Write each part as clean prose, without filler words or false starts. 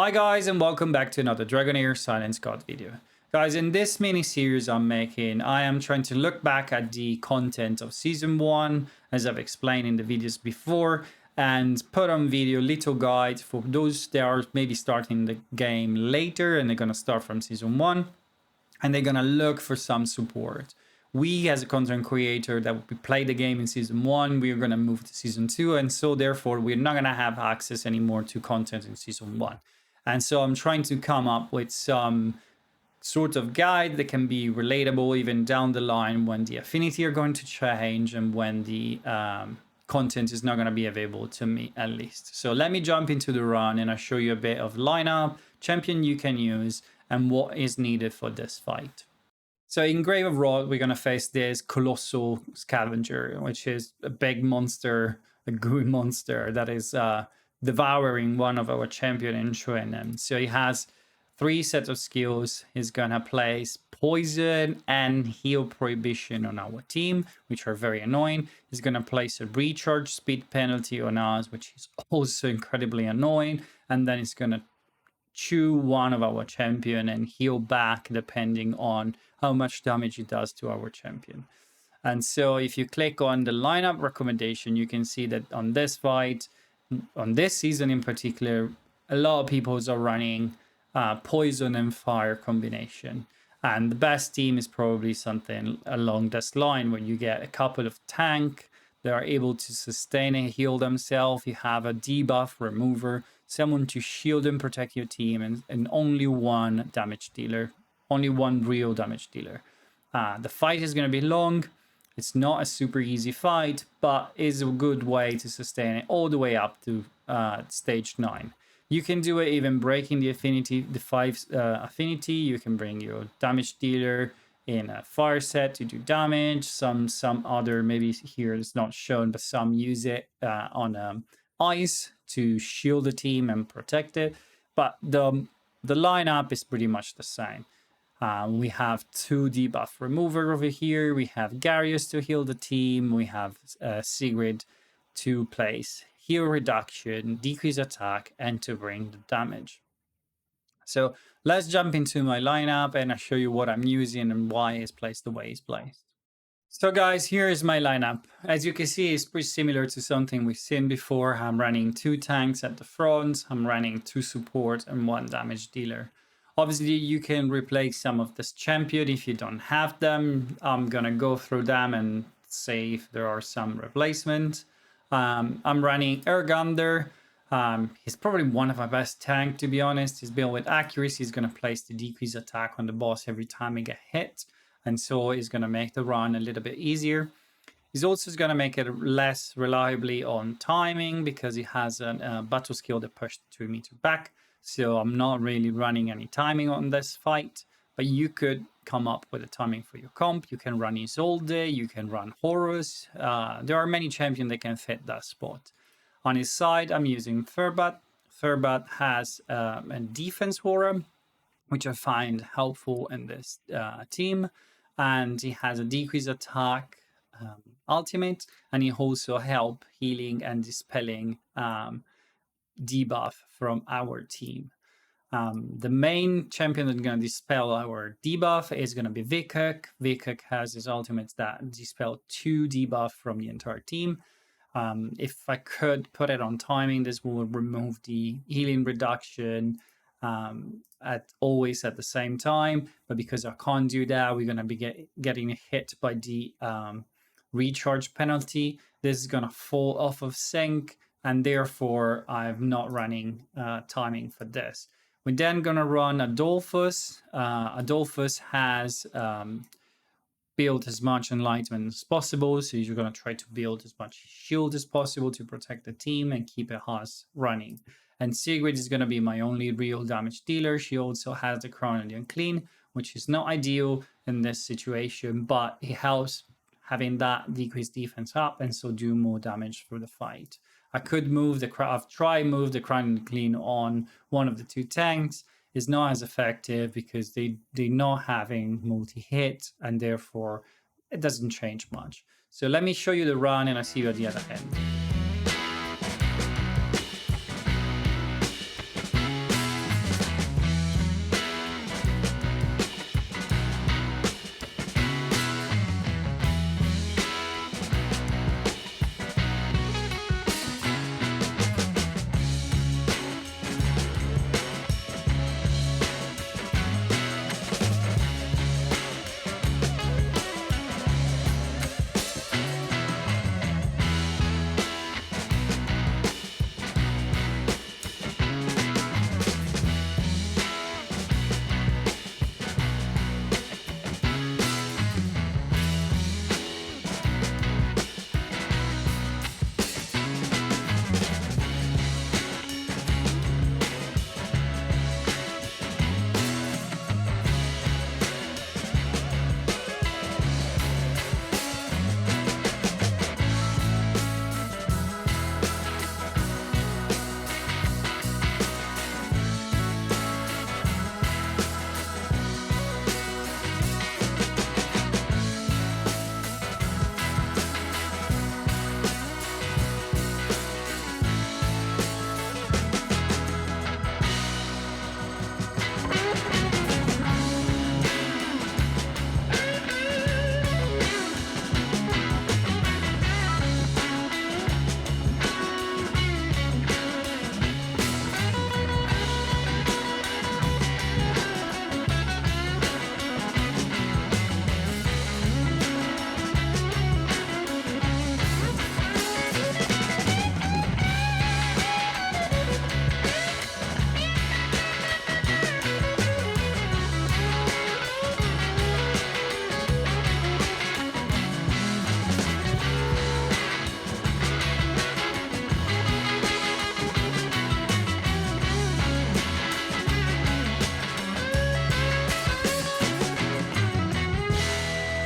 Hi guys, and welcome back to another Dragonheir Silence God video. Guys, in this mini series I'm making, I am trying to look back at the content of Season 1, as I've explained in the videos before, and put on video little guide for those that are maybe starting the game later and they're going to start from Season 1, and they're going to look for some support. We, as a content creator that we played the game in Season 1, we're going to move to Season 2, and so therefore we're not going to have access anymore to content in Season 1. And so I'm trying to come up with some sort of guide that can be relatable even down the line when the affinity are going to change and when the content is not going to be available to me, at least. So let me jump into the run and I'll show you a bit of lineup, champion you can use, and what is needed for this fight. So in Grave of Rot, we're going to face this colossal scavenger, which is a big monster, a gooey monster that is devouring one of our champion in Shuenem. So he has 3 sets of skills. He's gonna place poison and heal prohibition on our team, which are very annoying. He's gonna place a recharge speed penalty on us, which is also incredibly annoying. And then he's gonna chew one of our champion and heal back depending on how much damage it does to our champion. And so if you click on the lineup recommendation, you can see that on this fight, on this season in particular, a lot of people are running poison and fire combination. And the best team is probably something along this line where you get a couple of tank that are able to sustain and heal themselves. You have a debuff remover, someone to shield and protect your team, and only one damage dealer, only one real damage dealer. The fight is going to be long. It's not a super easy fight, but is a good way to sustain it all the way up to stage 9. You can do it even breaking the affinity, the 5 affinity. You can bring your damage dealer in a fire set to do damage. Some other, maybe here it's not shown, but some use it on ice to shield the team and protect it. But the lineup is pretty much the same. We have 2 debuff remover over here. We have Garius to heal the team. We have Sigrid to place heal reduction, decrease attack, and to bring the damage. So let's jump into my lineup and I'll show you what I'm using and why it's placed the way it's placed. So guys, here is my lineup. As you can see, it's pretty similar to something we've seen before. I'm running 2 tanks at the front. I'm running 2 support and 1 damage dealer. Obviously, you can replace some of this champion if you don't have them. I'm going to go through them and see if there are some replacements. I'm running Ergander. He's probably one of my best tank, to be honest. He's built with accuracy. He's going to place the decrease attack on the boss every time he gets hit. And so he's going to make the run a little bit easier. He's also going to make it less reliably on timing because he has a battle skill that pushed 2 meters back. So I'm not really running any timing on this fight, but you could come up with a timing for your comp. You can run Isolde, you can run Horus. There are many champions that can fit that spot. On his side, I'm using Thurbat. Thurbat has a defense aura, which I find helpful in this team. And he has a decrease attack ultimate, and he also help healing and dispelling debuff from our team. The main champion that's going to dispel our debuff is going to be Vikuk. Vikuk has his ultimates that dispel 2 debuff from the entire team. If I could put it on timing, this will remove the healing reduction always at the same time. But because I can't do that, we're going to be getting hit by the recharge penalty. This is going to fall off of sync, and therefore I'm not running timing for this. We're then going to run Adolphus. Adolphus has built as much enlightenment as possible, so you're going to try to build as much shield as possible to protect the team and keep a house running. And Sigrid is going to be my only real damage dealer. She also has the Crown of the Unclean, which is not ideal in this situation, but it helps having that decreased defense up and so do more damage for the fight. I could move I've tried move the Crown and Clean on one of the 2 tanks. It's not as effective because they're not having multi-hit, and therefore it doesn't change much. So let me show you the run and I'll see you at the other end.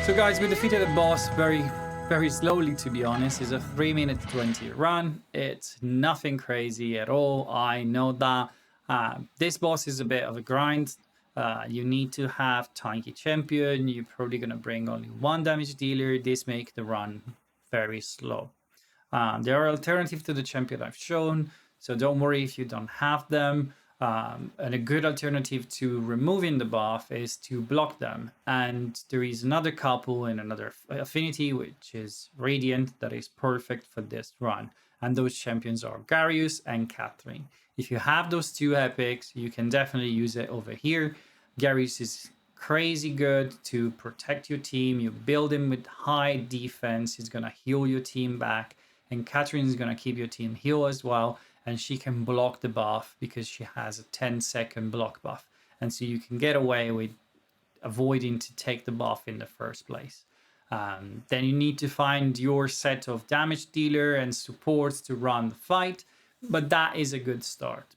So guys, we defeated the boss very slowly, to be honest. It's a 3-minute 20 run. It's nothing crazy at all. I know that this boss is a bit of a grind. You need to have tanky champion. You're probably going to bring only one damage dealer. This makes the run very slow. There are alternatives to the champion I've shown, so don't worry if you don't have them. And a good alternative to removing the buff is to block them. And there is another couple in another affinity, which is Radiant, that is perfect for this run. And those champions are Garius and Catherine. If you have those two epics, you can definitely use it over here. Garius is crazy good to protect your team. You build him with high defense. He's going to heal your team back. And Catherine is going to keep your team heal as well. And she can block the buff because she has a 10-second block buff. And so you can get away with avoiding to take the buff in the first place. Then you need to find your set of damage dealer and supports to run the fight. But that is a good start.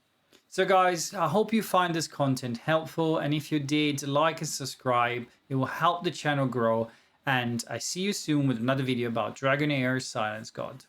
So guys, I hope you find this content helpful. And if you did, like and subscribe. It will help the channel grow. And I see you soon with another video about Dragonheir Silence God.